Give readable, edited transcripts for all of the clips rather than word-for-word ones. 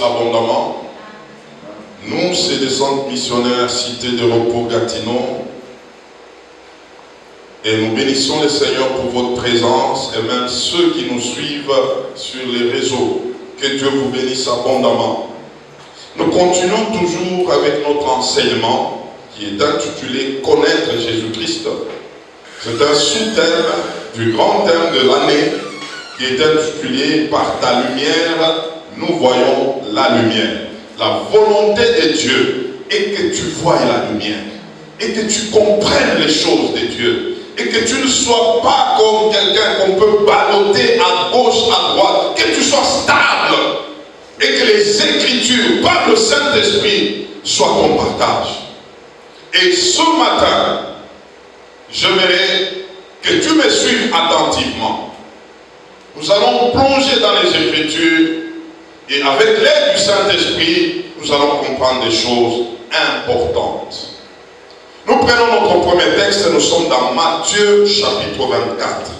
abondamment. Nous, c'est des centres missionnaires Cité de Repos Gatineau. Et nous bénissons le Seigneur pour votre présence et même ceux qui nous suivent sur les réseaux. Que Dieu vous bénisse abondamment. Nous continuons toujours avec notre enseignement qui est intitulé « Connaître Jésus-Christ ». C'est un sous-thème du grand thème de l'année qui est intitulé « Par ta lumière, nous voyons la lumière ». La volonté de Dieu est que tu voies la lumière et que tu comprennes les choses de Dieu. Et que tu ne sois pas comme quelqu'un qu'on peut balloter à gauche, à droite. Que tu sois stable. Et que les Écritures, par le Saint-Esprit, soient ton partage. Et ce matin, j'aimerais que tu me suives attentivement. Nous allons plonger dans les Écritures. Et avec l'aide du Saint-Esprit, nous allons comprendre des choses importantes. Nous prenons notre premier texte, nous sommes dans Matthieu chapitre 24.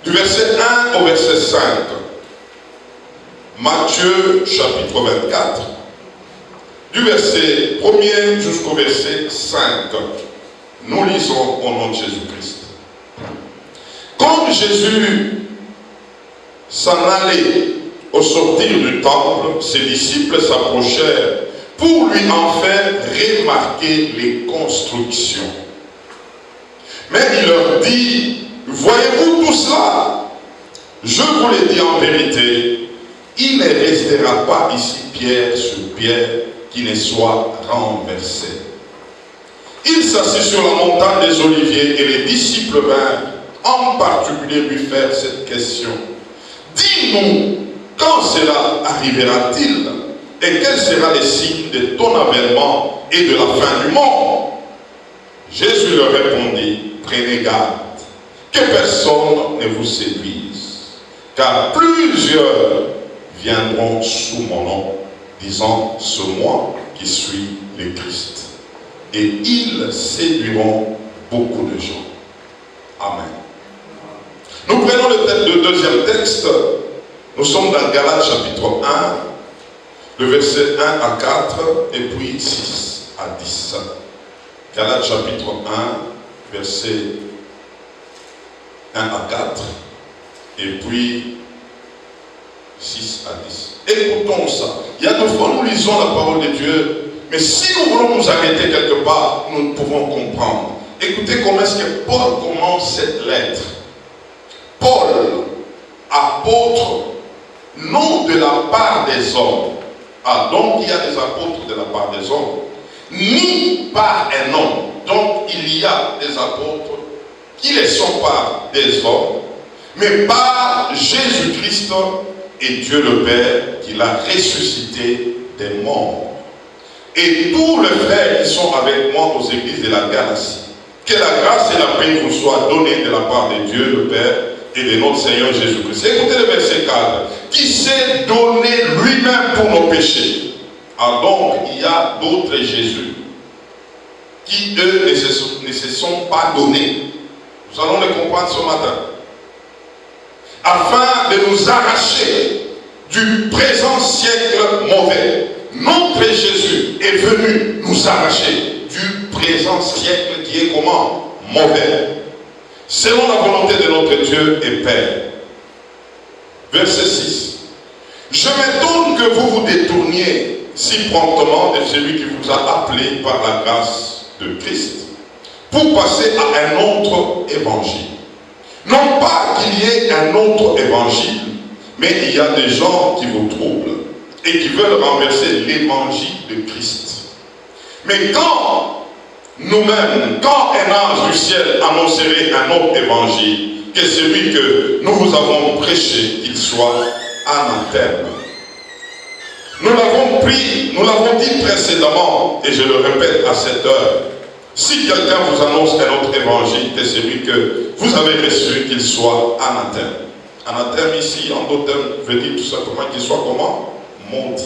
Du verset 1 au verset 5. Matthieu chapitre 24. Du verset 1er jusqu'au verset 5. Nous lisons au nom de Jésus-Christ. Quand Jésus s'en allait au sortir du temple, ses disciples s'approchèrent pour lui en faire remarquer les constructions. Mais il leur dit, voyez-vous tout cela? Je vous le dis en vérité, il ne restera pas ici pierre sur pierre qui ne soit renversé. Il s'assit sur la montagne des Oliviers et les disciples vinrent en particulier lui faire cette question. Dis-nous, quand cela arrivera-t-il? Et quel sera le signe de ton avènement et de la fin du monde? Jésus leur répondit, prenez garde, que personne ne vous séduise, car plusieurs viendront sous mon nom, disant, c'est moi qui suis le Christ. Et ils séduiront beaucoup de gens. Amen. Nous prenons le deuxième texte. Nous sommes dans Galates chapitre 1. Le verset 1 à 4 et puis 6 à 10. Galates chapitre 1, verset 1 à 4 et puis 6 à 10. Écoutons ça. Il y a deux fois nous lisons la parole de Dieu, mais si nous voulons nous arrêter quelque part, nous ne pouvons comprendre. Écoutez comment est-ce que Paul commence cette lettre. Paul, apôtre, non de la part des hommes. Ah, donc il y a des apôtres de la part des hommes, ni par un homme. Donc il y a des apôtres qui ne sont pas des hommes, mais par Jésus-Christ et Dieu le Père qui l'a ressuscité des morts. Et tous les frères qui sont avec moi aux églises de la Galatie, que la grâce et la paix vous soient données de la part de Dieu le Père et de notre Seigneur Jésus-Christ. Écoutez le verset 4. Qui s'est donné lui-même pour nos péchés. Ah donc, il y a d'autres Jésus qui, eux, ne se sont pas donnés. Nous allons le comprendre ce matin. Afin de nous arracher du présent siècle mauvais. Notre Jésus est venu nous arracher du présent siècle qui est comment? Mauvais. Selon la volonté de notre Dieu et Père. Verset 6. Je m'étonne que vous vous détourniez si promptement de celui qui vous a appelé par la grâce de Christ pour passer à un autre évangile. Non pas qu'il y ait un autre évangile, mais il y a des gens qui vous troublent et qui veulent renverser l'évangile de Christ. Mais quand nous-mêmes, quand un ange du ciel annoncerait un autre évangile, que celui que nous vous avons prêché, qu'il soit anathème. Nous l'avons pris, nous l'avons dit précédemment, et je le répète à cette heure, si quelqu'un vous annonce un autre évangile que celui que vous avez reçu, qu'il soit anathème. Anathème ici, en d'autres termes, veut dire tout simplement qu'il soit comment? Maudit.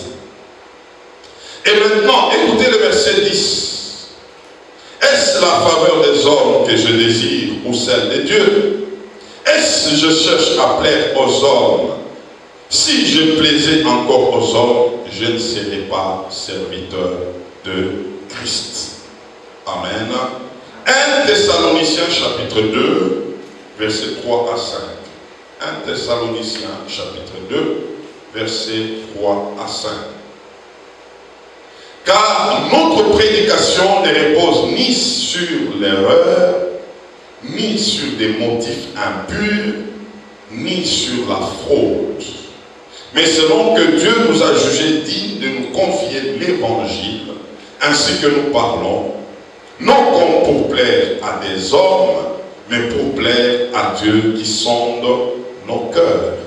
Et maintenant, écoutez le verset 10. Est-ce la faveur des hommes que je désire ou celle de Dieu? Est-ce que je cherche à plaire aux hommes? Si je plaisais encore aux hommes, je ne serais pas serviteur de Christ. Amen. 1 Thessaloniciens chapitre 2, versets 3 à 5. 1 Thessaloniciens chapitre 2, versets 3 à 5. Car notre prédication ne repose ni sur l'erreur, ni sur des motifs impurs, ni sur la fraude. Mais selon que Dieu nous a jugés dignes de nous confier l'évangile, ainsi que nous parlons, non comme pour plaire à des hommes, mais pour plaire à Dieu qui sonde nos cœurs.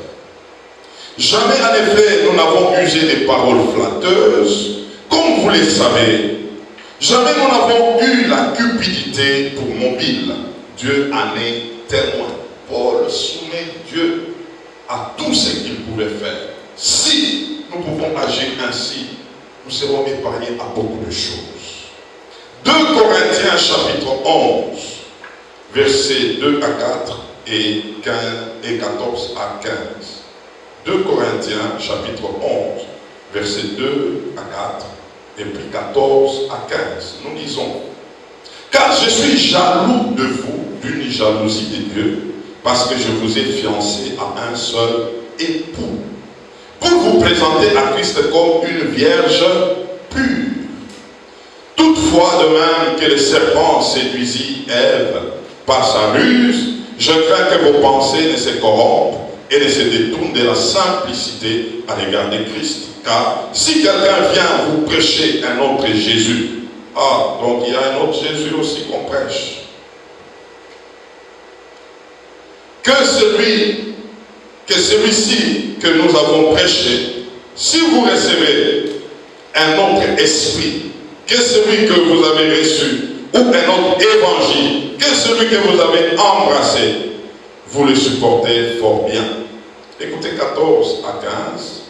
Jamais en effet nous n'avons usé des paroles flatteuses, comme vous le savez. Jamais nous n'avons eu la cupidité pour mobile. Dieu en est témoin. Paul soumet Dieu à tout ce qu'il pouvait faire. Si nous pouvons agir ainsi, nous serons épargnés à beaucoup de choses. 2 Corinthiens chapitre 11, versets 2 à 4 et 14 à 15. 2 Corinthiens chapitre 11, versets 2 à 4 et puis 14 à 15. Nous disons: car je suis jaloux de vous d'une jalousie de Dieu, parce que je vous ai fiancé à un seul époux, pour vous présenter à Christ comme une vierge pure. Toutefois, de même que le serpent séduisit Ève par sa ruse, je crains que vos pensées ne se corrompent et ne se détournent de la simplicité à l'égard de Christ. Car si quelqu'un vient vous prêcher un autre Jésus, donc il y a un autre Jésus aussi qu'on prêche. Que celui-ci que nous avons prêché, si vous recevez un autre esprit que celui que vous avez reçu, ou un autre évangile que celui que vous avez embrassé, vous le supportez fort bien. Écoutez 14 à 15.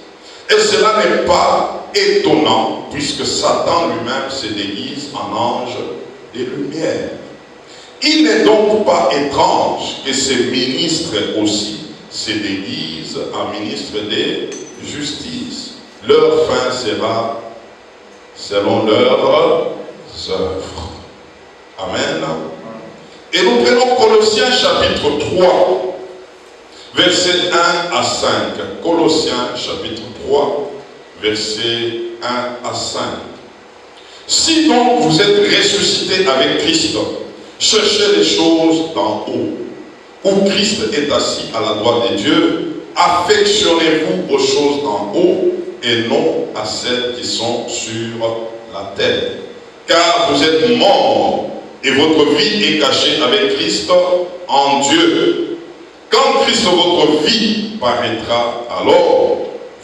Et cela n'est pas étonnant, puisque Satan lui-même se déguise en ange de lumière. Il n'est donc pas étrange que ces ministres aussi se déguisent en ministres de justice. Leur fin sera selon leurs œuvres. Amen. Et nous prenons Colossiens chapitre 3, versets 1 à 5. Colossiens chapitre 3, versets 1 à 5. Si donc vous êtes ressuscités avec Christ, cherchez les choses d'en haut, où Christ est assis à la droite de Dieu. Affectionnez-vous aux choses d'en haut et non à celles qui sont sur la terre. Car vous êtes morts et votre vie est cachée avec Christ en Dieu. Quand Christ, votre vie, paraîtra, alors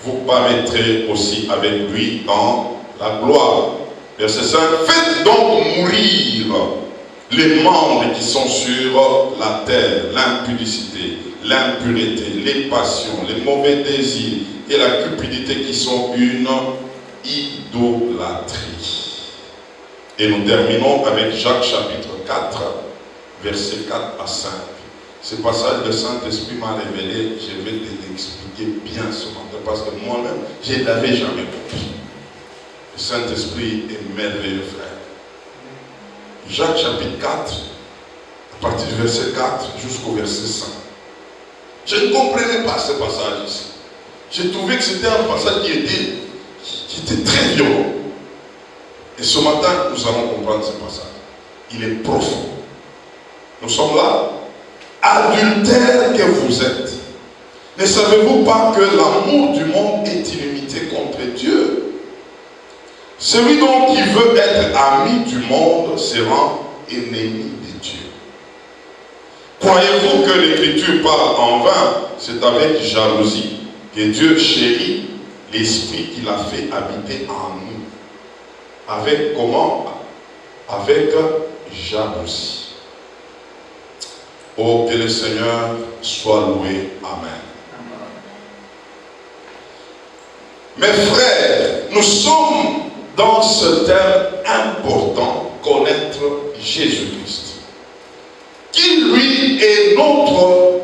vous paraîtrez aussi avec lui dans la gloire. Verset 5. Faites donc mourir les membres qui sont sur la terre, l'impudicité, l'impureté, les passions, les mauvais désirs et la cupidité qui sont une idolâtrie. Et nous terminons avec Jacques chapitre 4, versets 4 à 5. Ce passage, le Saint-Esprit m'a révélé, je vais te l'expliquer bien ce matin, parce que moi-même, je ne l'avais jamais compris. Le Saint-Esprit est merveilleux, frère. Jacques chapitre 4, à partir du verset 4 jusqu'au verset 5. Je ne comprenais pas ce passage ici. J'ai trouvé que c'était un passage qui était très violent. Et ce matin, nous allons comprendre ce passage. Il est profond. Nous sommes là. Adultères que vous êtes. Ne savez-vous pas que l'amour du monde est inimitié contre Dieu? Celui donc qui veut être ami du monde se rend ennemi de Dieu. Croyez-vous que l'Écriture parle en vain? C'est avec jalousie que Dieu chérit l'Esprit qu'il a fait habiter en nous. Avec comment? Avec jalousie. Oh, que le Seigneur soit loué. Amen. Mes frères, nous sommes dans ce terme important, connaître Jésus-Christ, qui lui est notre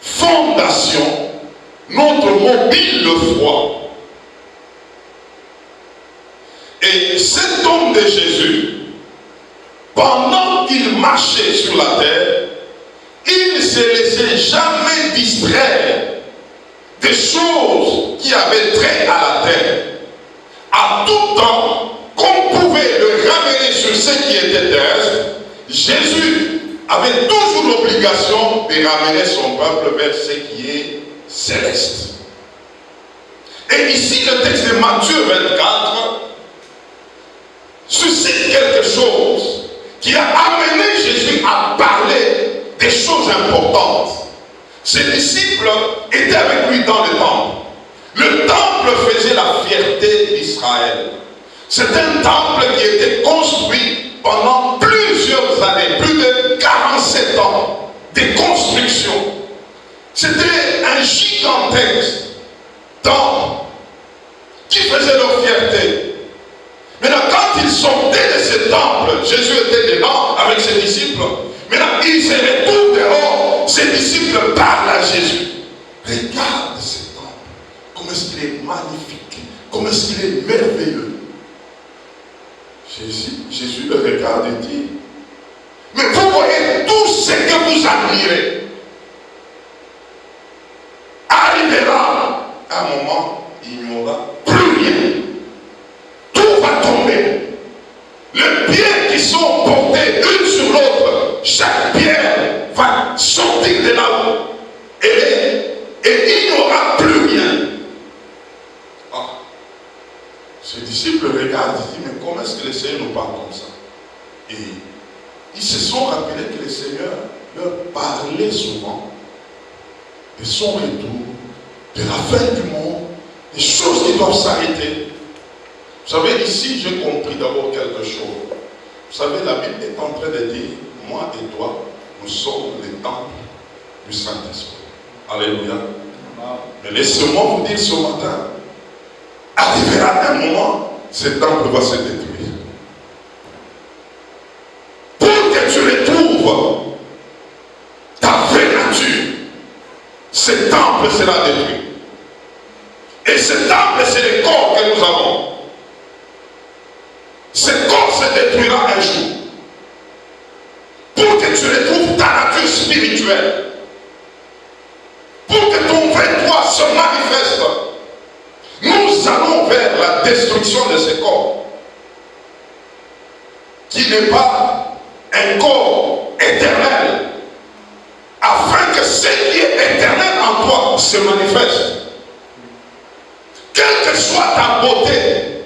fondation notre mobile de foi. Et cet homme de Jésus, pendant qu'il marchait sur la terre, il ne se laissait jamais distraire des choses qui avaient trait à la terre. À tout temps, qu'on pouvait le ramener sur ce qui était terrestre, Jésus avait toujours l'obligation de ramener son peuple vers ce qui est céleste. Et ici, le texte de Matthieu 24 suscite quelque chose qui a amené Jésus à parler des choses importantes. Ses disciples étaient avec lui dans le temple. Le temple faisait la fierté d'Israël. C'est un temple qui était construit pendant plusieurs années, plus de 47 ans de construction. C'était un gigantesque temple qui faisait leur fierté. Maintenant, quand ils sortaient de ce temple, Jésus était dedans avec ses disciples. Maintenant, ils se retrouvent dehors. Ses disciples parlent à Jésus. Regarde ce temple. Comment est-ce qu'il est magnifique. Comment est-ce qu'il est merveilleux. Jésus le regarde et dit, mais vous voyez tout ce que vous admirez. Arrivera un moment, il n'y aura plus rien. Tout va tomber. Les pierres qui sont portées une sur l'autre, chaque pierre va sortir de là-haut. Et il n'y aura plus rien. Ah. Ses disciples regardent et disent, mais comment est-ce que le Seigneur nous parle comme ça? Et ils se sont rappelés que le Seigneur leur parlait souvent de son retour, de la fin du monde, des choses qui doivent s'arrêter. Vous savez, ici, j'ai compris d'abord quelque chose. Vous savez, la Bible est en train de dire, moi et toi, nous sommes les temples du Saint-Esprit. Alléluia. Mais laissez-moi vous dire ce matin, arrivera un moment, ce temple va se détruire. Pour que tu retrouves ta vraie nature, ce temple sera détruit. Et ce temple, c'est le corps que nous avons. Ce corps se détruira un jour. Pour que tu retrouves ta nature spirituelle. Pour que ton vrai toi se manifeste. Nous allons vers la destruction de ce corps. Qui n'est pas un corps éternel. Afin que ce qui est éternel en toi se manifeste. Quelle que soit ta beauté,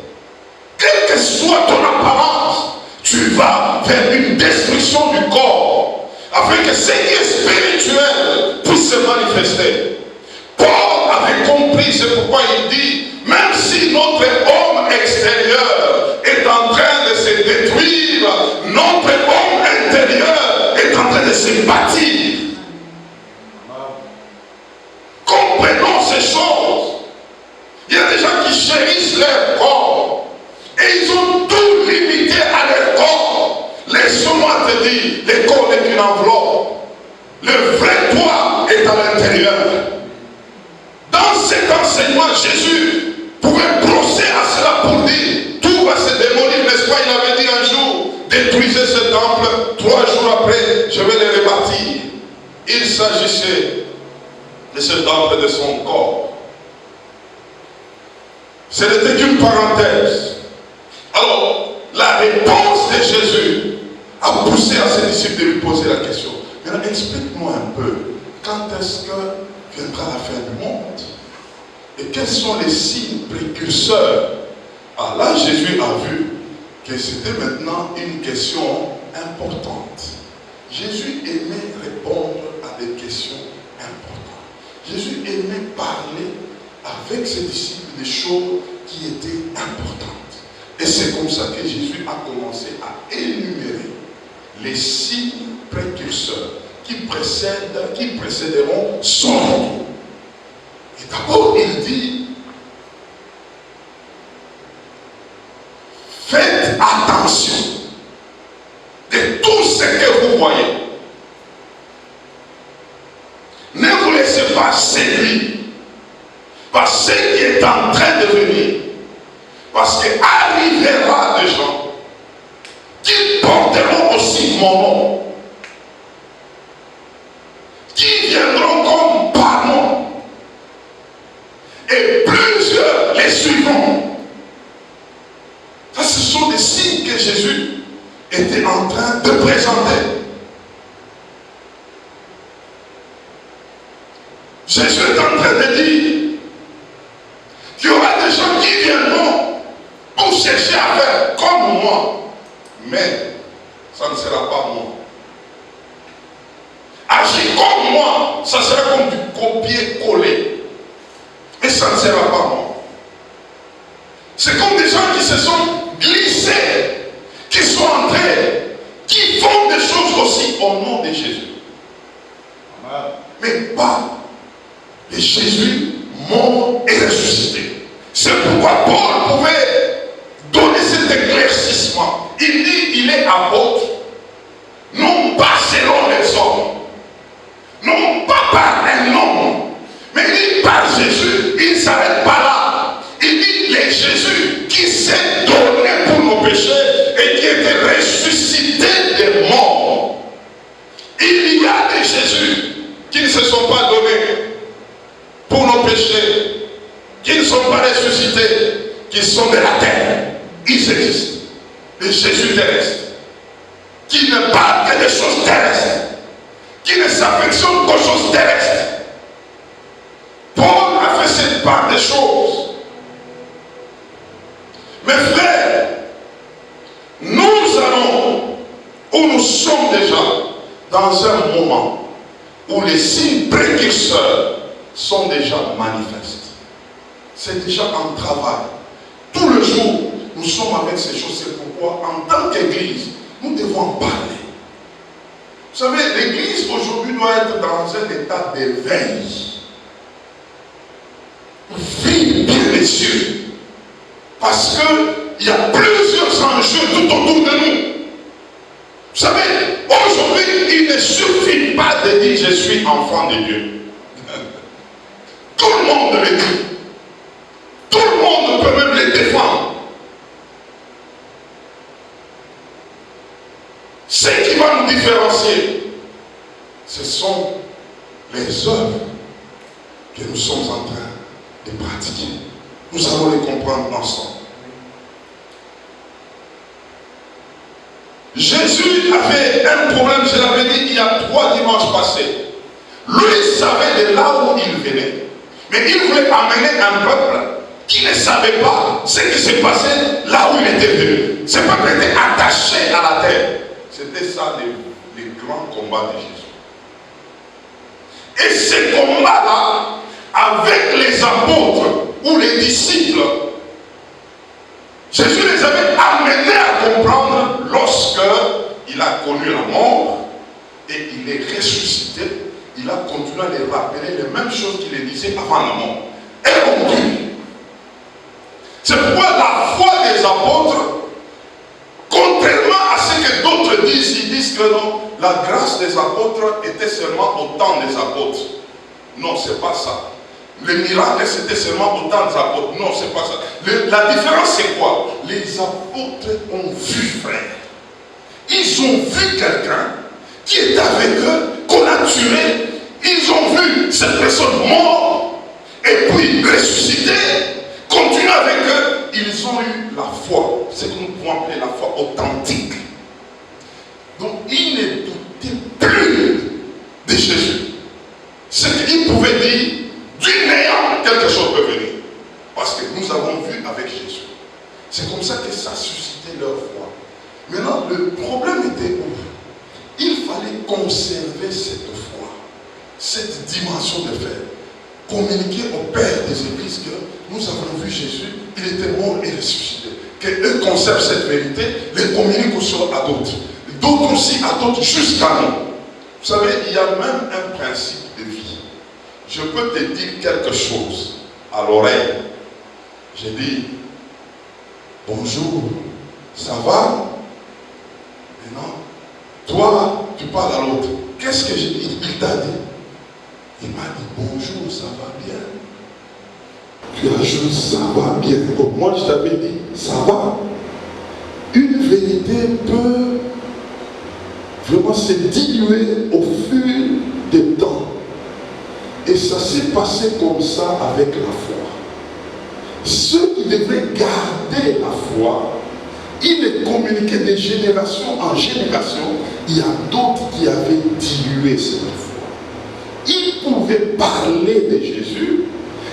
quelle que soit ton apparence, tu vas vers une destruction du corps, afin que ce qui est spirituel puisse se manifester. Paul avait compris, c'est pourquoi il dit, même si notre homme extérieur est en train de se détruire, notre homme intérieur est en train de se bâtir. Comprenons ces choses. Il y a des gens qui chérissent leur corps et ils ont tout limité à leur corps. Laisse-moi te dire, le corps est une enveloppe. Le vrai toi est à l'intérieur. Dans cet enseignement, Jésus pouvait brosser à cela pour dire, tout va se démolir, n'est-ce pas? Il avait dit un jour, détruisez ce temple, 3 jours après, je vais le rebâtir. Il s'agissait de ce temple de son corps. Ce n'était qu'une parenthèse. Alors, la réponse de Jésus a poussé à ses disciples de lui poser la question. Maintenant, explique-moi un peu, quand est-ce que viendra la fin du monde? Et quels sont les signes précurseurs? Ah, là, Jésus a vu que c'était maintenant une question importante. Jésus aimait répondre à des questions importantes. Jésus aimait parler avec ses disciples des choses qui étaient importantes. Et c'est comme ça que Jésus a commencé à énumérer les signes précurseurs qui précéderont son retour. Et d'abord, il dit, faites attention de tout ce que vous voyez. Ne vous laissez pas séduire par ce qui est en train de venir. Parce qu'arrivera des gens qui porteront aussi mon nom, qui viendront comme par nom, et plusieurs les suivront. Ça, ce sont des signes que Jésus était en train de présenter. Jésus est en train de dire qu'il y aura des gens qui viendront pour chercher à faire comme moi, mais ça ne sera pas moi. Agir comme moi, ça sera comme du copier-coller, et ça ne sera pas moi. C'est comme des gens qui se sont glissés, qui sont entrés, qui font des choses aussi au nom de Jésus. Mais pas de Jésus mort et ressuscité. C'est pourquoi Paul pouvait donner cet éclaircissement. Il dit, il est apôtre, non pas selon les hommes, non pas par un homme, mais il dit par Jésus. Il ne s'arrête pas là. Il dit, les Jésus qui s'est donné pour nos péchés et qui était ressuscité des morts. Il y a des Jésus qui ne se sont pas donnés pour nos péchés, qui ne sont pas ressuscités, qui sont de la terre. Ils existent. Les Jésus terrestres, qui ne parlent que des choses terrestres, qui ne s'affectionnent qu'aux choses terrestres. Paul a fait cette part des choses. Mes frères, nous allons, où nous sommes déjà, dans un moment où les signes précurseurs sont déjà manifestes. C'est déjà en travail. Tout le jour, nous sommes avec ces choses. C'est pourquoi, en tant qu'Église, nous devons en parler. Vous savez, l'Église aujourd'hui doit être dans un état d'éveil. Vivre bien les cieux. Parce qu'il y a plusieurs enjeux tout autour de nous. Vous savez, aujourd'hui, il ne suffit pas de dire je suis enfant de Dieu. Tout le monde le dit. Tout le monde peut même les défendre. Ce qui va nous différencier, ce sont les œuvres que nous sommes en train de pratiquer. Nous allons les comprendre ensemble. Jésus avait un problème, je l'avais dit il y a 3 dimanches passés. Lui savait de là où il venait. Mais il voulait amener un peuple qui ne savait pas ce qui s'est passé là où il était venu. Ce peuple était attaché à la terre. C'était ça les grands combats de Jésus. Et ces combats-là, avec les apôtres ou les disciples, Jésus les avait amenés à comprendre lorsqu'il a connu la mort et il est ressuscité. Il a continué à les rappeler les mêmes choses qu'il les disait avant la mort. Et continue. C'est pourquoi la foi des apôtres, contrairement à ce que d'autres disent, ils disent que non, la grâce des apôtres était seulement au temps des apôtres. Non, c'est pas ça. Le miracle, c'était seulement au temps des apôtres. Non, c'est pas ça. La différence, c'est quoi? Les apôtres ont vu, frère. Ils ont vu quelqu'un qui est avec eux, qu'on a tué. Ils ont vu cette personne morte et puis ressusciter, continuer avec eux. Ils ont eu la foi, ce que nous pouvons appeler la foi authentique. Donc ils ne doutaient plus de Jésus. Ce qu'ils pouvaient dire, du néant, quelque chose peut venir. Parce que nous avons vu avec Jésus. C'est comme ça que ça suscitait leur foi. Maintenant, le problème était où? Il fallait conserver cette foi, cette dimension de fer. Communiquer au Père des Églises que nous avons vu Jésus, il était mort et ressuscité. Qu'eux conservent cette vérité, les communiquent aussi à d'autres. D'autres aussi à d'autres jusqu'à nous. Vous savez, il y a même un principe de vie. Je peux te dire quelque chose à l'oreille. J'ai dit, bonjour, ça va? Maintenant, toi, tu parles à l'autre. Qu'est-ce que il t'a dit? Il m'a dit, bonjour, ça va bien. Tu ajoutes, ça va bien. Comme moi, je t'avais dit, ça va. Une vérité peut vraiment se diluer au fil du temps. Et ça s'est passé comme ça avec la foi. Ceux qui devaient garder la foi, ils les communiquaient de génération en génération. Il y a d'autres qui avaient dilué cette foi. Ils pouvaient parler de Jésus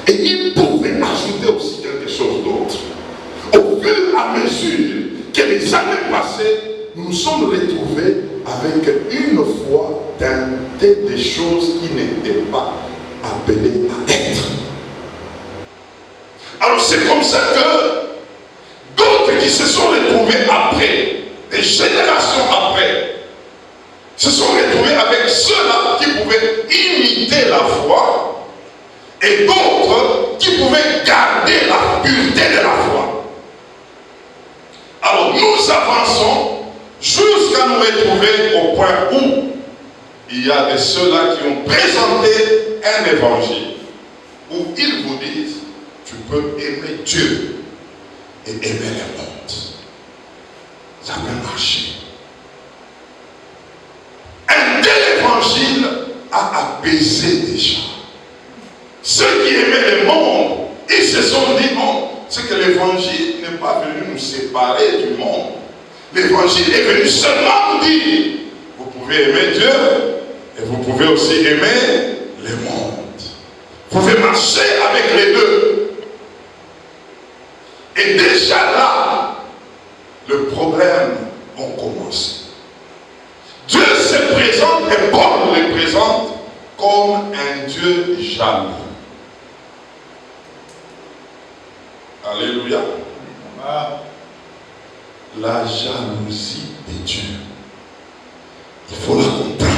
et ils pouvaient ajouter aussi quelque chose d'autre. Au fur et à mesure que les années passées, nous nous sommes retrouvés avec une foi teintée des choses qui n'étaient pas appelées à être. Alors c'est comme ça que d'autres qui se sont retrouvés après, des générations après, se sont retrouvés avec ceux-là qui pouvaient imiter la foi et d'autres qui pouvaient garder la pureté de la foi. Alors nous avançons jusqu'à nous retrouver au point où il y a de ceux-là qui ont présenté un évangile où ils vous disent tu peux aimer Dieu et aimer le monde. Ça peut marcher. Un tel évangile a apaisé des gens. Ceux qui aimaient le monde, ils se sont dit non, c'est que l'évangile n'est pas venu nous séparer du monde. L'évangile est venu seulement nous dire vous pouvez aimer Dieu et vous pouvez aussi aimer le monde. Vous pouvez marcher avec les deux. Et déjà là, le problème a commencé. Dieu se présente et Paul le présente comme un Dieu jaloux. Alléluia. La jalousie de Dieu. Il faut la comprendre.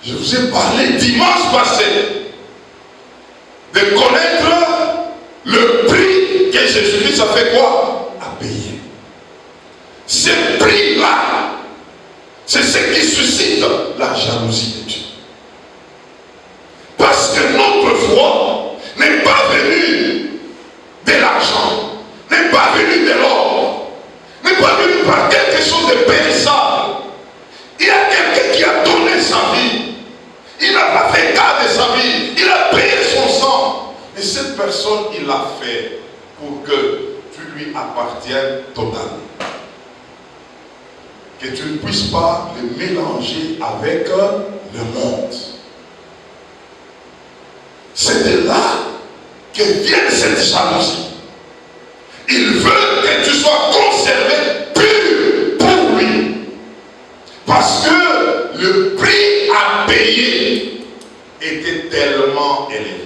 Je vous ai parlé dimanche passé de connaître le prix que Jésus-Christ a fait quoi? A payé. Ce prix-là, c'est ce qui suscite la jalousie de Dieu. Parce que notre foi n'est pas venue de l'argent, n'est pas venue de l'or, n'est pas venue par quelque chose de périssable. Il y a quelqu'un qui a donné sa vie. Il n'a pas fait cas de sa vie. Il a payé son sang. Et cette personne, il l'a fait pour que tu lui appartiennes totalement. Que tu ne puisses pas le mélanger avec le monde. C'est de là que vient cette jalousie. Il veut que tu sois conservé pur pour lui. Parce que le prix à payer était tellement élevé.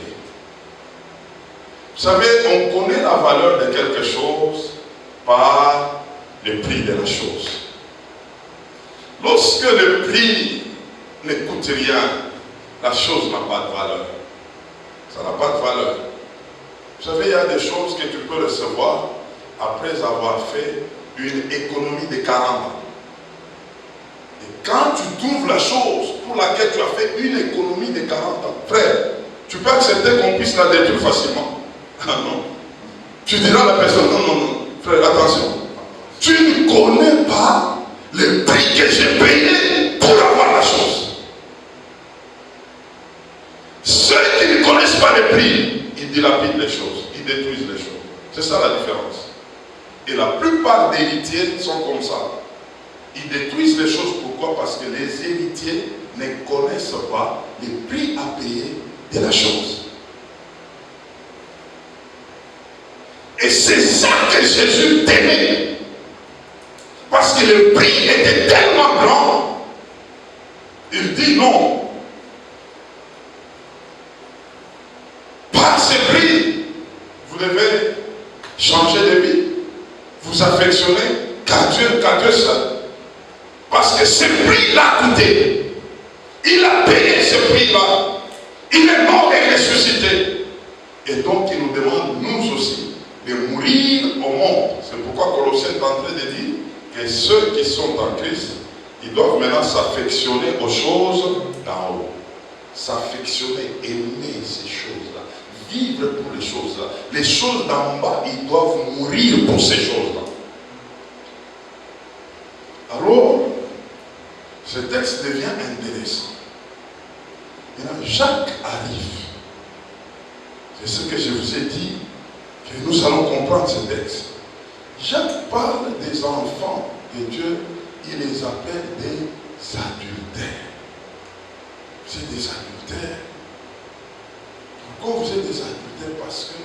Vous savez, on connaît la valeur de quelque chose par le prix de la chose. Lorsque le prix ne coûte rien, la chose n'a pas de valeur. Ça n'a pas de valeur. Vous savez, il y a des choses que tu peux recevoir après avoir fait une économie de 40 ans. Et quand tu trouves la chose pour laquelle tu as fait une économie de 40 ans, frère, tu peux accepter qu'on puisse la détruire facilement. Ah non. Tu diras à la personne, non, non, non, frère, attention. Tu ne connais pas le prix que j'ai payé pour avoir la chose. Ceux qui ne connaissent pas le prix, ils dilapident les choses, ils détruisent les choses. C'est ça la différence. Et la plupart des héritiers sont comme ça. Ils détruisent les choses. Pourquoi? Parce que les héritiers ne connaissent pas le prix à payer de la chose. Et c'est ça que Jésus tenait. Parce que le prix était tellement grand. Il dit non. Par ce prix, vous devez changer de vie. Vous affectionner qu'à Dieu seul. Parce que ce prix l'a coûté. Il a payé ce prix-là. Il est mort et ressuscité. Et donc il nous demande, nous aussi, de mourir au monde. C'est pourquoi Colossiens est en train de dire que ceux qui sont en Christ, ils doivent maintenant s'affectionner aux choses d'en haut. S'affectionner, aimer ces choses-là. vivre pour les choses-là. Les choses d'en bas, ils doivent mourir pour ces choses-là. Alors, ce texte devient intéressant. Maintenant, Jacques arrive. C'est ce que je vous ai dit, que nous allons comprendre ce texte. Jacques parle des enfants de Dieu, il les appelle des adultères. C'est des adultères. Pourquoi vous êtes des adultères? Parce que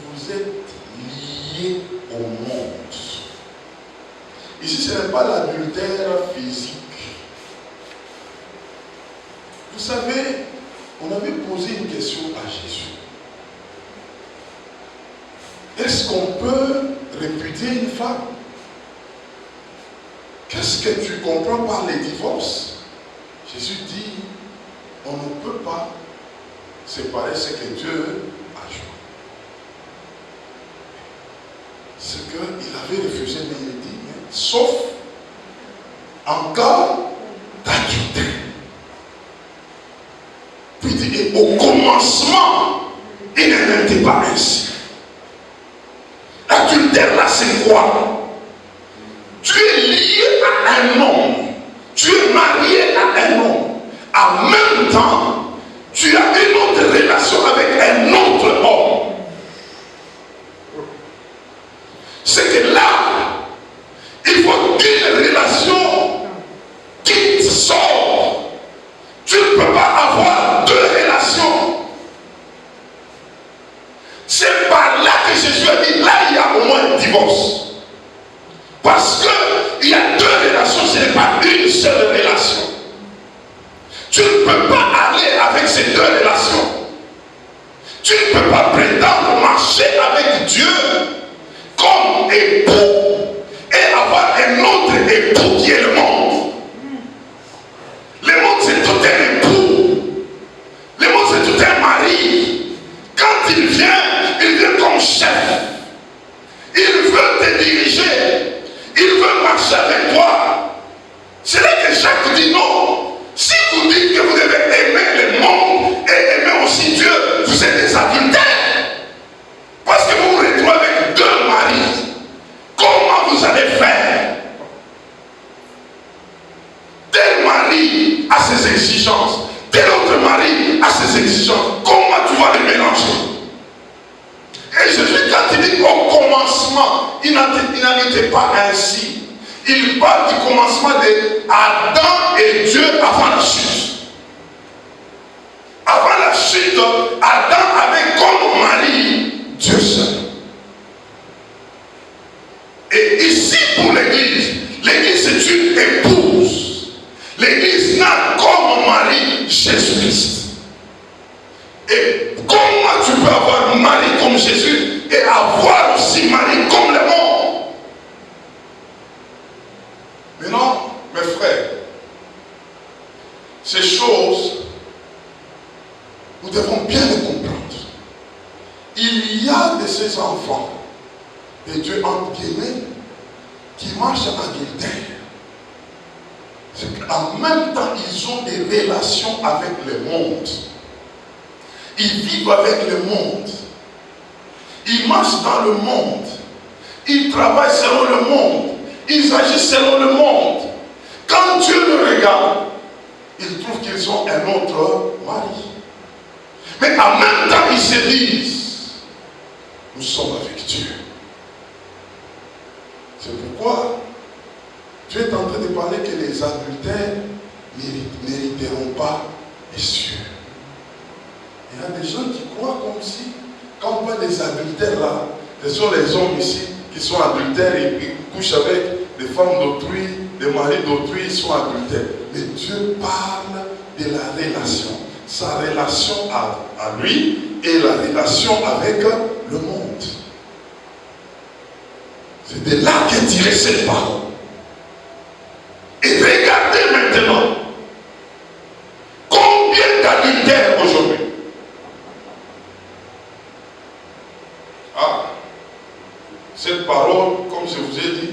vous êtes liés au monde. Ici, ce n'est pas l'adultère physique. Vous savez, on avait posé une question à Jésus. Est-ce qu'on peut répudier une femme? Qu'est-ce que tu comprends par les divorces? Jésus dit, on ne peut pas séparer ce que Dieu a joué. Ce qu'il avait refusé, mais il dit, sauf en cas d'adultère. Puis il dit, au commencement, il n'était pas ainsi. L'adultère là, c'est quoi? Tu es lié à un homme. Tu es marié à un homme. En même temps, tu as une autre relation avec un autre homme. C'est que là, il faut une relation qui te sort. Tu ne peux pas avoir deux relations. C'est par là que Jésus a dit, là il y a au moins un divorce. Parce qu'il y a deux relations, ce n'est pas une seule relation. Tu ne peux pas aller avec ces deux relations. Tu ne peux pas prétendre marcher avec Dieu comme époux et avoir un autre époux qui est le monde. Le monde c'est tout un époux. Le monde c'est tout un mari. Quand il vient comme chef. Il veut te diriger. Il veut marcher avec toi. C'est là que Jacques dit non. Si vous dites que vous devez aimer le monde et aimer aussi Dieu, vous êtes des adultères. Parce que vous vous retrouvez avec deux maris. Comment vous allez faire? Tel mari a ses exigences. Tel autre mari a ses exigences. Comment tu vas les mélanger? Et Jésus, quand il dit au commencement, il n'en était pas ainsi. Il parle du commencement d'Adam et Dieu avant la chute. Avant la chute, Adam avait comme mari Dieu seul. Et ici pour l'Église, l'Église c'est une épouse. L'Église n'a comme mari Jésus-Christ. Et comment tu peux avoir un mari comme Jésus et avoir aussi un mari comme le monde? Maintenant, mes frères, ces choses, nous devons bien les comprendre. Il y a de ces enfants de Dieu entre guillemets qui marchent en adultère. En même temps, ils ont des relations avec le monde. Ils vivent avec le monde. Ils marchent dans le monde. Ils travaillent selon le monde. Ils agissent selon le monde. Quand Dieu le regarde, ils trouvent qu'ils ont un autre mari. Mais en même temps, ils se disent, nous sommes avec Dieu. C'est pourquoi Dieu est en train de parler que les adultères n'hériteront pas les cieux. Il y a des gens qui croient comme si, quand on parle des adultères là, ce sont les hommes ici qui sont adultères et qui couchent avec des femmes d'autrui, des maris d'autrui, ils sont adultères. Mais Dieu parle de la relation, sa relation à lui et la relation avec le monde. C'est de là qu'est tirée cette parole. Et regardez maintenant, combien d'adultères aujourd'hui? Cette parole, comme je vous ai dit,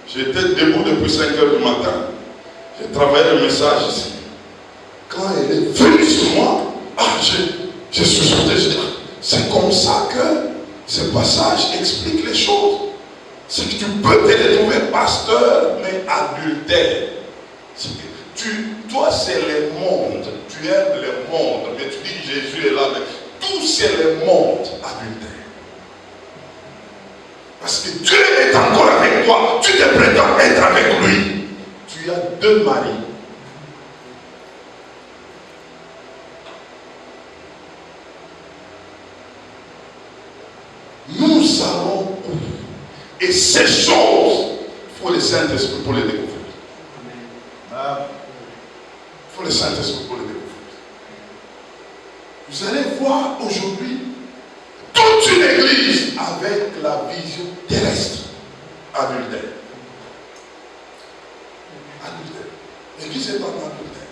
j'étais debout depuis 5 heures du matin. J'ai travaillé le message ici. Quand elle est venue sur moi, je suis sauté. C'est comme ça que ce passage explique les choses. C'est que tu peux te retrouver pasteur, mais adultère. Toi, c'est le monde. Tu aimes le monde. Mais tu dis Jésus est là. Mais tout, c'est le monde adultère. Parce que Dieu est encore avec toi. Tu te prétends être avec lui. Tu as deux maris. Nous allons où? Et ces choses, il faut le Saint-Esprit pour les découvrir. Il faut le Saint-Esprit pour les découvrir. Vous allez voir aujourd'hui toute une église avec la vision terrestre. Adultère. Adultère. L'église est en adultère.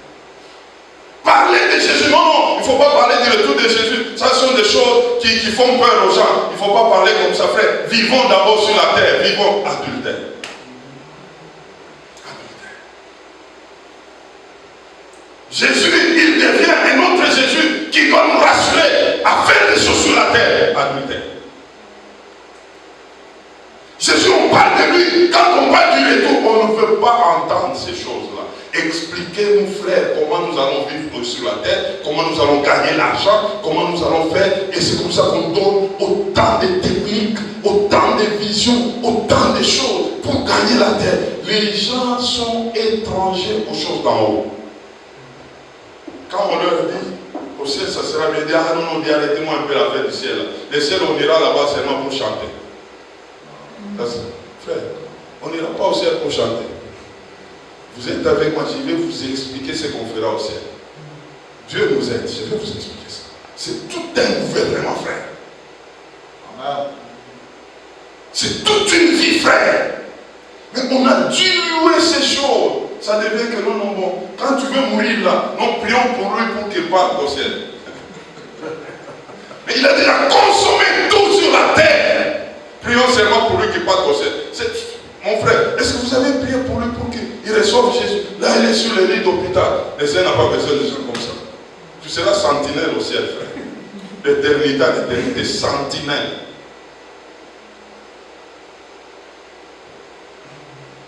Parler de Jésus, non, il ne faut pas parler du retour de Jésus. Ça sont des choses qui font peur aux gens. Il ne faut pas parler comme ça, frère. Vivons d'abord sur la terre. Vivons adultère. Jésus, il devient un autre Jésus qui doit nous rassurer à faire des choses sur la terre. Adultère. Jésus, on parle de lui. Quand on parle du retour, on ne veut pas entendre ces choses-là. Expliquez-nous, frères, comment nous allons vivre sur la terre, comment nous allons gagner l'argent, comment nous allons faire. Et c'est comme ça qu'on donne autant de techniques, autant de visions, autant de choses pour gagner la terre. Les gens sont étrangers aux choses d'en haut. Quand on leur dit, au ciel, ça sera bien dit, ah non, non, arrêtez-moi un peu la fête du ciel. Le ciel, on ira là-bas seulement pour chanter. Frère, on n'ira pas au ciel pour chanter. Vous êtes avec moi, je vais vous expliquer ce qu'on fera au ciel. Dieu nous aide, je vais vous expliquer ça. C'est tout un gouvernement, frère. Amen. C'est toute une vie, frère. Mais on a dilué ces choses. Ça devient que non, non, bon. Quand tu veux mourir là, non, prions pour lui pour qu'il parte au ciel. Mais il a déjà consommé tout sur la terre. Prions seulement pour lui qu'il parte au ciel. Mon frère, est-ce que vous avez prié pour lui pour qu'il reçoive Jésus? Là, il est sur le lit d'hôpital. Le Seigneur n'a pas besoin de gens comme ça. Tu seras sentinelle au ciel, frère. L'éternité à l'éternité, sentinelle.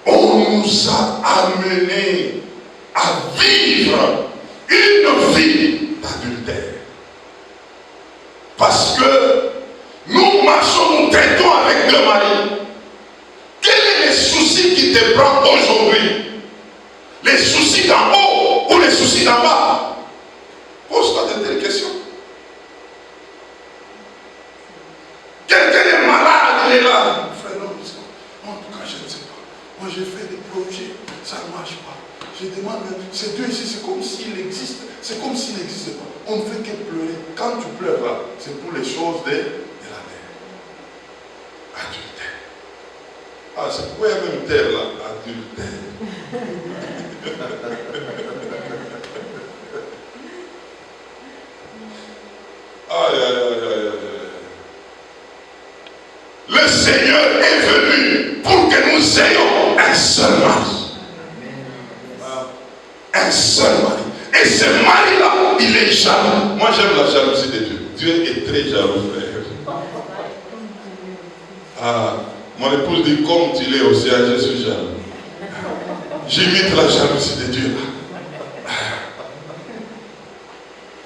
On nous a amenés à vivre une vie d'adultère. Parce que nous marchons, nous traitons avec deux maris. Quel est le souci qui te prend aujourd'hui? Les soucis d'en haut ou les soucis d'en bas? Pose-toi de telles questions. Quelqu'un est malade, il est là. Frère, non, en tout cas, je ne sais pas. Moi, j'ai fait des projets, ça ne marche pas. Je demande, c'est Dieu ici, c'est comme s'il existe. C'est comme s'il n'existe pas. On ne fait que pleurer. Quand tu pleures là, c'est pour les choses de la terre. Adultère. Ah, c'est pourquoi il y a même terre là, adultère. Aïe, aïe, aïe, aïe, aïe. Le Seigneur est venu pour que nous ayons un seul mari. Un seul mari. Et ce mari-là, il est jaloux. Moi, j'aime la jalousie de Dieu. Dieu est très jaloux, frère. Ah, mon épouse dit, comme tu l'es aussi, je suis jaloux. J'imite la jalousie de Dieu.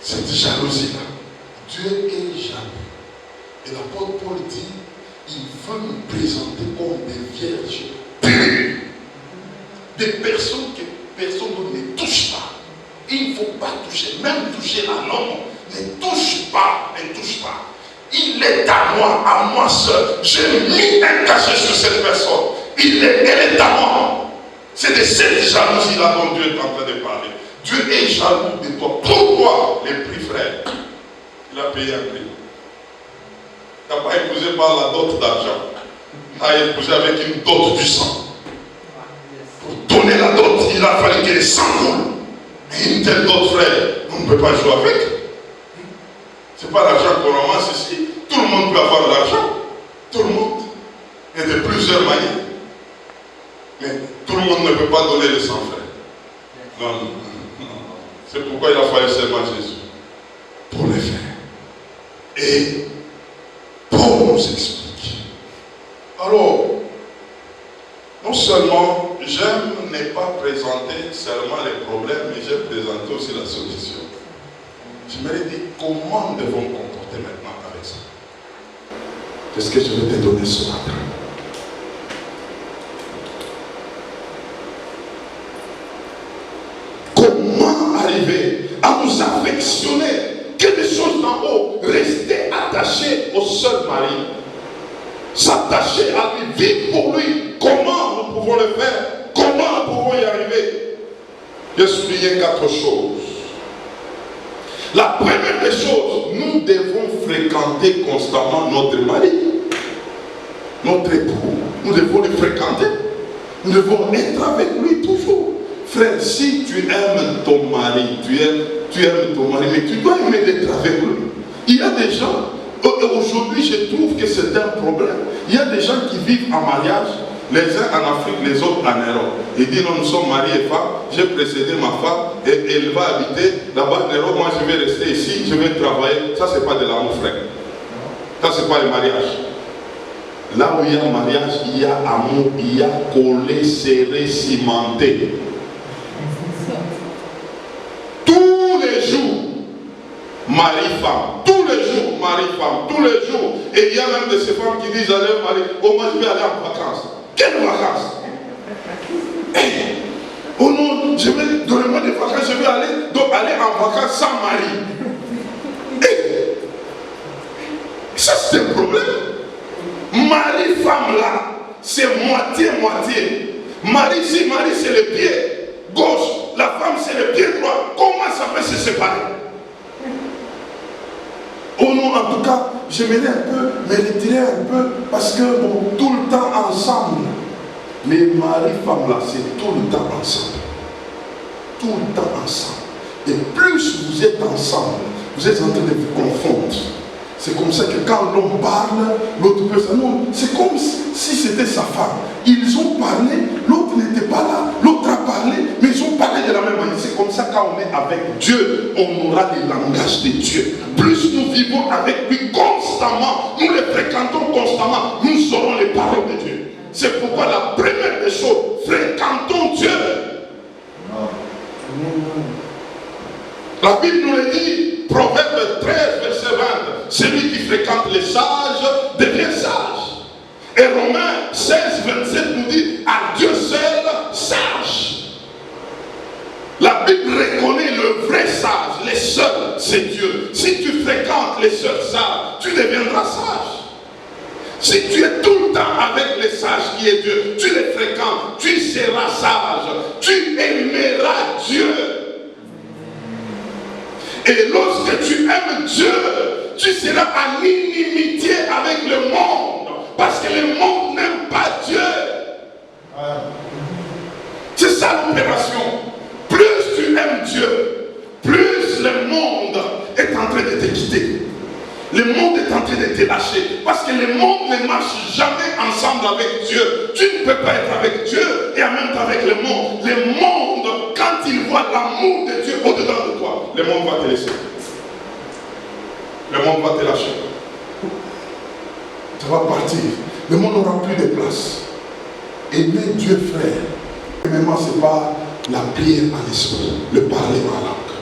Cette jalousie-là, Dieu est jaloux. Et l'apôtre Paul dit, il veut nous présenter comme des vierges pures. Des personnes que personne ne touche pas. Il ne faut pas toucher, même toucher un homme. Ne touche pas, ne touche pas. Il est à moi seul. J'ai mis un cachet sur cette personne. Elle est à moi. C'est de cette jalousie-là dont Dieu est en train de parler. Dieu est jaloux de toi. Pourquoi? Les prix, frère. Il a payé un prix. Tu n'as pas épousé par la dot d'argent. Tu as épousé avec une dot du sang. Pour donner la dot, il a fallu que le sang coule. Et une telle dot, frère, on ne peut pas jouer avec. Ce n'est pas l'argent qu'on ramasse ici. Tout le monde peut avoir de l'argent. Tout le monde. Et de plusieurs manières. Mais tout le monde ne peut pas donner le sang, frère. Non, non, non. C'est pourquoi il a fallu seulement Jésus. Pour le faire. Et Alors, non seulement j'aime ne pas présenter seulement les problèmes, mais j'aime présenter aussi la solution. Je me dis comment nous devons nous comporter maintenant avec ça. C'est ce que je vais te donner ce matin. Comment arriver à nous affectionner que des choses d'en haut, rester attaché au seul mari, s'attacher à lui, vivre pour lui. Comment nous pouvons le faire? Comment nous pouvons y arriver? J'ai souligné 4 choses. La première des choses, nous devons fréquenter constamment notre mari, notre époux. Nous devons le fréquenter. Nous devons être avec lui toujours. Frère, si tu aimes ton mari, tu aimes ton mari, mais tu dois aimer d'être avec lui. Il y a des gens, aujourd'hui je trouve que c'est un problème. Il y a des gens qui vivent en mariage, les uns en Afrique, les autres en Europe. Ils disent non, nous sommes mariés et femmes, j'ai précédé ma femme et elle va habiter là-bas en Europe, moi je vais rester ici, je vais travailler. Ça c'est pas de l'amour, frère. Ça c'est pas le mariage. Là où il y a mariage, il y a amour, il y a collé, serré, cimenté. Tous les jours, mari-femme, tous les jours, mari-femme, tous les jours. Et il y a même de ces femmes qui disent à leur mari, oh moi je vais aller en vacances. Quelles vacances? Oh non, je vais, donnez-moi des vacances, je vais aller en vacances sans mari. Ça c'est un problème. Mari-femme là, c'est moitié-moitié. Mari c'est le pied gauche, la femme c'est le pied droit. Comment ça peut se séparer? Oh non, en tout cas, j'aimerais un peu, me retirer un peu, parce que bon, tout le temps ensemble. Mais mari-femme là, c'est tout le temps ensemble. Tout le temps ensemble. Et plus vous êtes ensemble, vous êtes en train de vous confondre. C'est comme ça que quand l'homme parle, l'autre personne, non, c'est comme si c'était sa femme. Ils ont parlé, l'autre n'était pas là, l'autre a parlé, mais ils ont parlé de la même manière. C'est comme ça quand on est avec Dieu, on aura le langage de Dieu. Plus nous vivons avec lui constamment, nous le fréquentons constamment, nous aurons les paroles de Dieu. C'est pourquoi la première des choses, fréquentons Dieu. La Bible nous le dit, Proverbe 13, verset 20, celui qui fréquente les sages devient sage. Et Romains 16, 27 nous dit, à Dieu seul sage. La Bible reconnaît le vrai sage, les seuls, c'est Dieu. Si tu fréquentes les seuls sages, tu deviendras sage. Si tu es tout le temps avec les sages qui est Dieu, tu les fréquentes, tu seras sage, tu aimeras Dieu. Et lorsque tu aimes Dieu, tu seras en inimitié avec le monde. Parce que le monde n'aime pas Dieu. C'est ça l'opération. Plus tu aimes Dieu, plus le monde est en train de te quitter. Le monde est en train de te lâcher. Parce que le monde ne marche jamais ensemble avec Dieu. Tu ne peux pas être avec Dieu et en même temps avec le monde. Le monde, quand il voit l'amour de Dieu au-dedans de toi, le monde va te laisser. Le monde va te lâcher. Tu vas partir. Le monde n'aura plus de place. Aimer Dieu, frère. Aimer, ce n'est pas la prière en esprit, le parler en langue.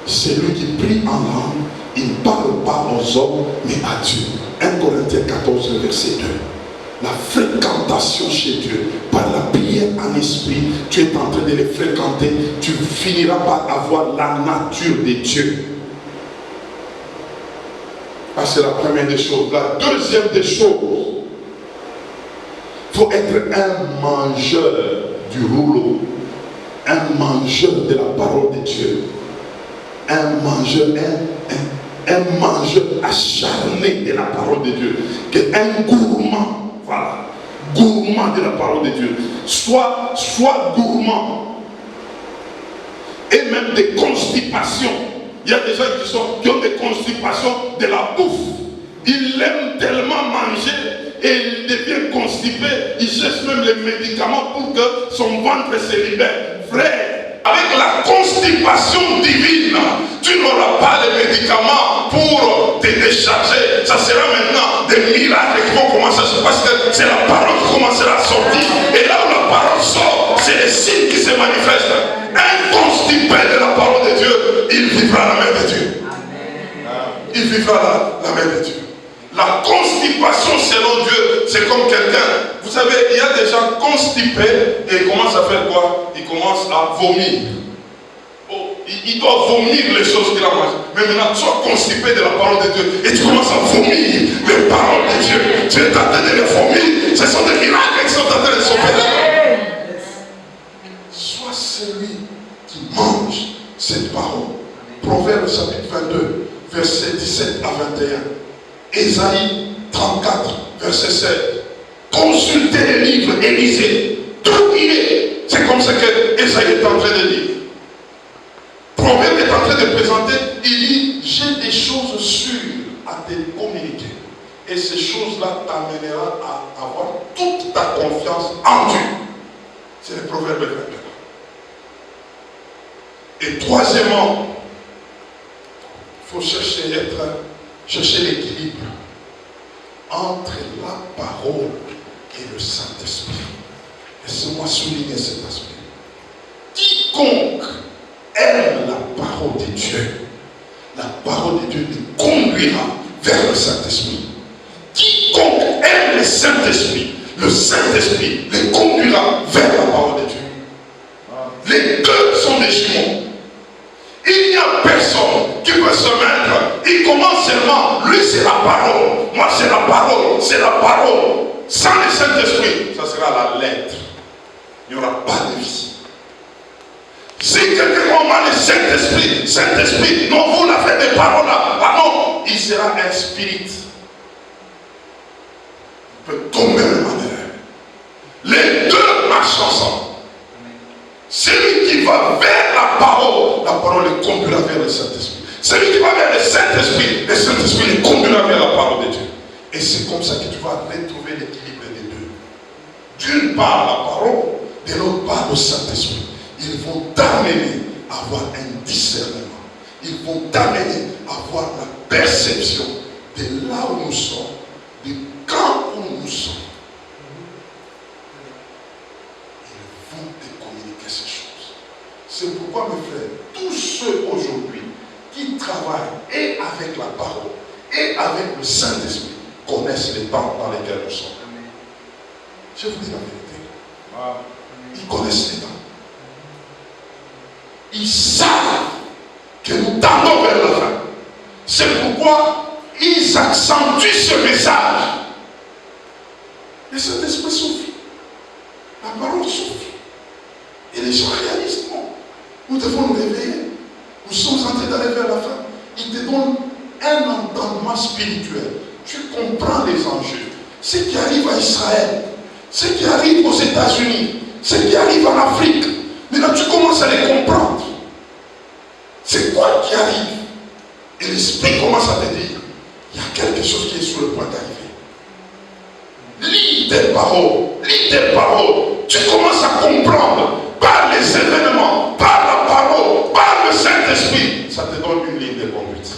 Celui qui prie en langue, il ne parle pas aux hommes, mais à Dieu. 1 Corinthiens 14, verset 2. La fréquentation chez Dieu, par la prière en esprit, tu es en train de les fréquenter, tu finiras par avoir la nature de Dieu. Ah, c'est la première des choses. La deuxième des choses, il faut être un mangeur du rouleau, un mangeur de la parole de Dieu, un mangeur acharné de la parole de Dieu, un gourmand, voilà, gourmand de la parole de Dieu. Sois gourmand. Et même des constipations. Il y a des gens qui ont des constipations de la bouffe. Ils aiment tellement manger et il devient constipé. Il cherche même les médicaments pour que son ventre se libère. Frère, avec la constipation divine, tu Tu n'auras pas les médicaments pour te décharger. Ça sera maintenant des miracles qui vont commencer à se passer. Parce que c'est la parole qui commencera à sortir. Et là où la parole sort, c'est les signes qui se manifestent. Un constipé de la parole de Dieu, il vivra la main de Dieu. Il vivra la main de Dieu. La constipation selon Dieu, c'est comme quelqu'un, vous savez, il y a des gens constipés et ils commencent à faire quoi? Ils commencent à vomir. Oh, il doit vomir les choses qu'il a mangées. Mais maintenant, tu sois constipé de la parole de Dieu et tu commences à vomir les paroles de Dieu. Tu es en train de les vomir. Ce sont des miracles qui sont en train de s'opérer. Sois celui qui mange cette parole. Proverbe chapitre 22, versets 17 à 21. Ésaïe 34, verset 7. Consultez les livres et lisez. Tout y est. C'est comme ça que Ésaïe est en train de dire. Proverbe est en train de présenter. Il dit, j'ai des choses sûres à te communiquer. Et ces choses-là t'amèneront à avoir toute ta confiance en Dieu. C'est le Proverbe 21. Et troisièmement, il faut chercher l'équilibre entre la parole et le Saint-Esprit. Laissez-moi souligner cet aspect. Quiconque aime la parole de Dieu, la parole de Dieu le conduira vers le Saint-Esprit. Quiconque aime le Saint-Esprit le conduira vers la parole de Dieu. Les deux sont des jumeaux. Il n'y a personne qui peut se mettre. Il commence seulement. Lui, c'est la parole. Moi, c'est la parole. C'est la parole. Sans le Saint-Esprit, ça sera la lettre. Il n'y aura pas de vie. Si quelqu'un commence le Saint-Esprit, non, vous l'avez des paroles là. Ah non, il sera un spirit. Il peut tomber de manière. Les deux marchent ensemble. Celui qui va vers la parole le conduira vers le Saint-Esprit. Celui qui va vers le Saint-Esprit le conduira vers la parole de Dieu. Et c'est comme ça que tu vas retrouver l'équilibre des deux. D'une part la parole, de l'autre part le Saint-Esprit. Ils vont t'amener à avoir un discernement. Ils vont t'amener à avoir la perception de là où nous sommes, de quand où nous sommes. Ces choses. C'est pourquoi, mes frères, tous ceux aujourd'hui qui travaillent et avec la parole et avec le Saint-Esprit connaissent les temps dans lesquels nous sommes. Je vous dis la vérité. Ils connaissent les temps. Ils savent que nous tendons vers la fin. C'est pourquoi ils accentuent ce message. Le Saint-Esprit souffle. La parole souffle. Et les gens réalisent, non. Nous devons nous réveiller. Nous sommes en train d'aller vers la fin. Il te donne un entendement spirituel. Tu comprends les enjeux. Ce qui arrive à Israël, ce qui arrive aux États-Unis, ce qui arrive en Afrique. Maintenant, tu commences à les comprendre. C'est quoi qui arrive? Et l'Esprit commence à te dire, il y a quelque chose qui est sur le point d'arriver. Lis tes paroles. Lis tes paroles. Tu commences à comprendre. Par les événements, par la parole, par le Saint-Esprit, ça te donne une ligne de conduite.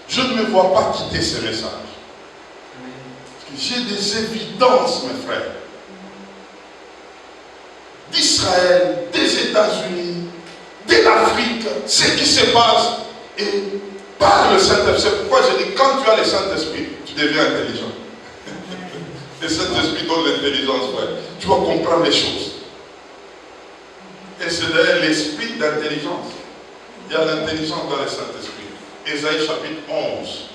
Je ne me vois pas quitter ce message. J'ai des évidences, mes frères, d'Israël, des États-Unis, de l'Afrique, ce qui se passe, et par le Saint-Esprit. C'est pourquoi je dis, quand tu as le Saint-Esprit, tu deviens intelligent. Le Saint-Esprit donne l'intelligence, frère. Tu vas comprendre les choses. Et c'est d'ailleurs l'esprit d'intelligence. Il y a l'intelligence dans le Saint-Esprit. Ésaïe chapitre 11,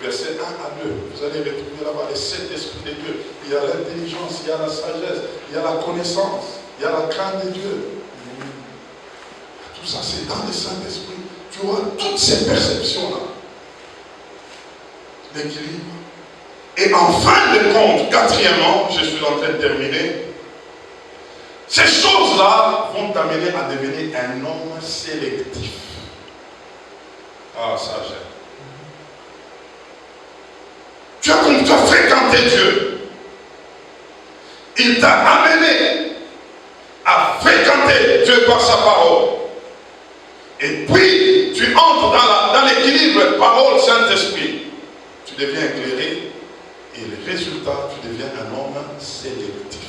verset 1 à 2. Vous allez retrouver là-bas les 7 esprits de Dieu. Il y a l'intelligence, il y a la sagesse, il y a la connaissance, il y a la crainte de Dieu. Tout ça, c'est dans le Saint-Esprit. Tu auras toutes ces perceptions-là. L'équilibre. Et en fin de compte, quatrièmement, je suis en train de terminer. Ces choses-là vont t'amener à devenir un homme sélectif. Ah, ça j'aime. Tu as fréquenté Dieu. Il t'a amené à fréquenter Dieu par sa parole. Et puis, tu entres dans l'équilibre parole Saint-Esprit, tu deviens éclairé et le résultat, tu deviens un homme sélectif.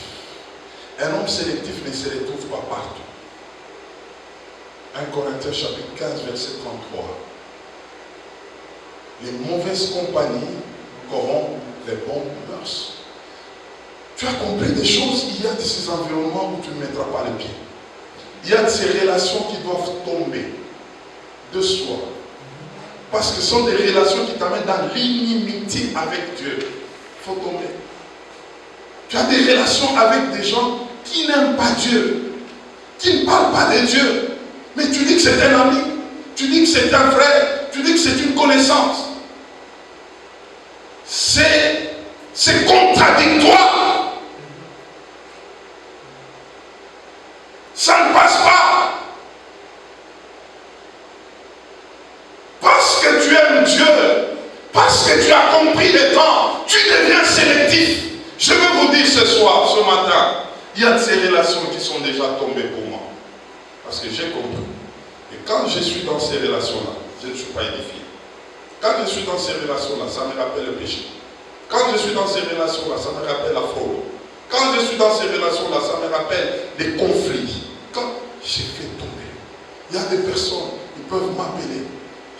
Un homme sélectif ne se retrouve pas partout. 1 Corinthiens chapitre 15, verset 33. Les mauvaises compagnies corrompent les bonnes mœurs. Tu as compris des choses, il y a de ces environnements où tu ne mettras pas les pieds. Il y a de ces relations qui doivent tomber de soi. Parce que ce sont des relations qui t'amènent dans l'inimitié avec Dieu. Il faut tomber. Tu as des relations avec des gens qui n'aiment pas Dieu, qui ne parlent pas de Dieu. Mais tu dis que c'est un ami, tu dis que c'est un frère, tu dis que c'est une connaissance. C'est contradictoire. Ça ne passe pas. Parce que tu aimes Dieu, parce que tu as compris les temps, tu deviens sélectif. Je veux vous dire ce soir, ce matin, il y a de ces relations qui sont déjà tombées pour moi. Parce que j'ai compris. Et quand je suis dans ces relations-là, je ne suis pas édifié. Quand je suis dans ces relations-là, ça me rappelle le péché. Quand je suis dans ces relations-là, ça me rappelle la fraude. Quand je suis dans ces relations-là, ça me rappelle des conflits. Quand j'ai fait tomber, il y a des personnes, ils peuvent m'appeler.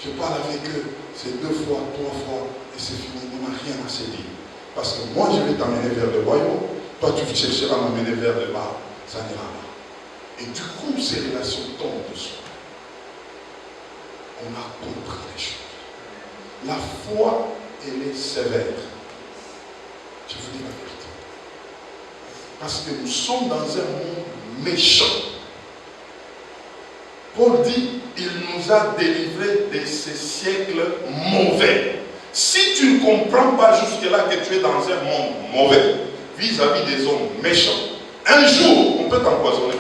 Je parle avec eux, c'est 2 fois, 3 fois, et c'est fini, on n'a rien à se dire. Parce que moi, je vais t'amener vers le royaume, toi, tu chercheras à m'amener vers le bas, ça n'ira pas. Et du coup, ces relations tombent dessus. On a compris les choses. La foi, elle est sévère. Je vous dis la vérité. Parce que nous sommes dans un monde méchant. Paul dit, il nous a délivrés de ces siècles mauvais. Si tu ne comprends pas jusque-là que tu es dans un monde mauvais, vis-à-vis des hommes méchants, un jour, on peut t'empoisonner.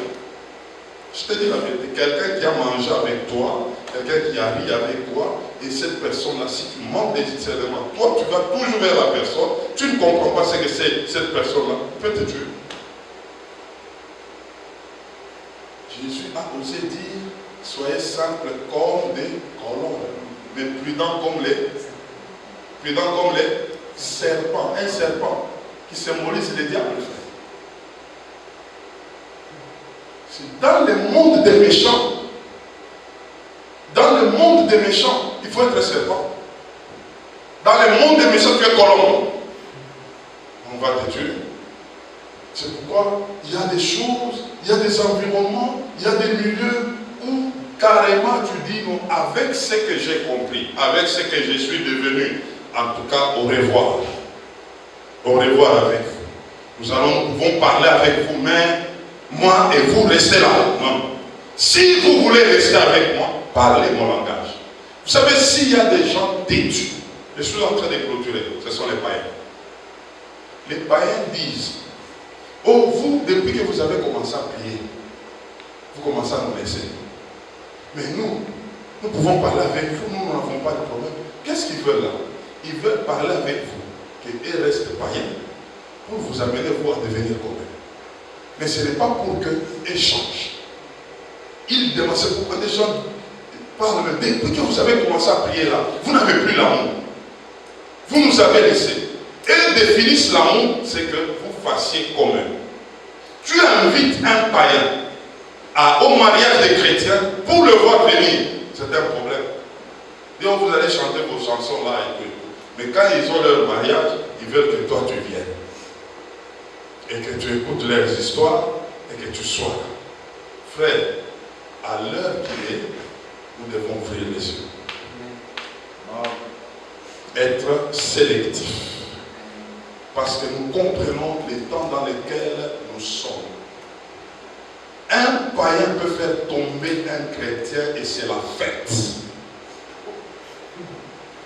Je te dis la vérité, quelqu'un qui a mangé avec toi, quelqu'un qui a ri avec toi, et cette personne-là, si tu manques de discernement, toi, tu vas toujours vers la personne, tu ne comprends pas ce que c'est cette personne-là, peut te tuer. Jésus a osé dire, soyez simples comme des colombes, mais prudents comme les serpents. Un serpent qui symbolise le diable. C'est dans le monde des méchants. Dans le monde des méchants, il faut être serpent. Dans le monde des méchants, tu es colombe. On va te tuer. C'est pourquoi il y a des choses, il y a des environnements, il y a des milieux où carrément tu dis non, avec ce que j'ai compris, avec ce que je suis devenu, en tout cas au revoir. Au revoir avec vous. Nous pouvons parler avec vous, mais moi et vous restez là. Non. Si vous voulez rester avec moi, parlez mon langage. Vous savez, s'il y a des gens têtus, je suis en train de clôturer, ce sont les païens. Les païens disent, oh, vous, depuis que vous avez commencé à prier, vous commencez à nous laisser. Mais nous pouvons parler avec vous, nous n'avons pas de problème. Qu'est-ce qu'ils veulent là? Ils veulent parler avec vous, qu'ils restent païens, pour vous amener vous à devenir commun. Mais ce n'est pas pour qu'ils changent. Ils demandent, c'est pourquoi des gens parlent, depuis que vous avez commencé à prier là, vous n'avez plus l'amour. Vous nous avez laissé. Et ils définissent l'amour, c'est que vous fassiez commun. Tu invites un païen au mariage des chrétiens pour le voir venir. C'est un problème. Donc vous allez chanter vos chansons là et tout. Mais quand ils ont leur mariage, ils veulent que toi tu viennes. Et que tu écoutes leurs histoires et que tu sois là. Frère, à l'heure qu'il est, nous devons ouvrir les yeux. Être sélectif. Parce que nous comprenons les temps dans lesquels nous sommes. Un païen peut faire tomber un chrétien et c'est la fête.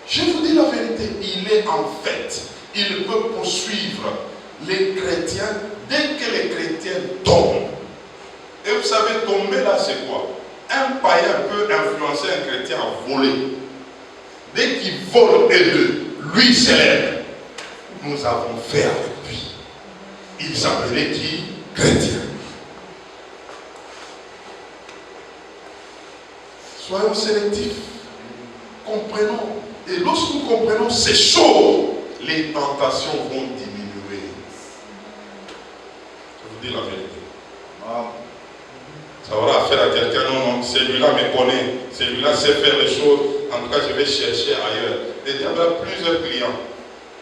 Je vous dis la vérité, il est en fête. Il peut poursuivre les chrétiens dès que les chrétiens tombent. Et vous savez, tomber là, c'est quoi? Un païen peut influencer un chrétien à voler. Dès qu'il vole et lui s'élève. Nous avons fait avec lui. Il s'appelait qui? Chrétien. Soyons sélectifs. comprenons, et lorsque nous comprenons ces choses, les tentations vont diminuer. Je vous dis la vérité. Ça aura affaire à quelqu'un, non, celui-là me connaît, celui-là sait faire les choses, en tout cas je vais chercher ailleurs. Le diable a plusieurs clients.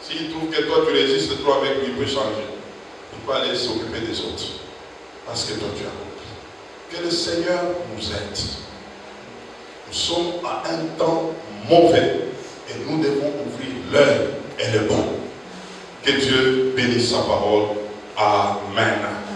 S'il trouve que toi tu résistes trop avec lui, il peut changer. Il peut aller s'occuper des autres. Parce que toi tu as compris. Que le Seigneur nous aide. Nous sommes à un temps mauvais et nous devons ouvrir l'œil et le bon. Que Dieu bénisse sa parole. Amen.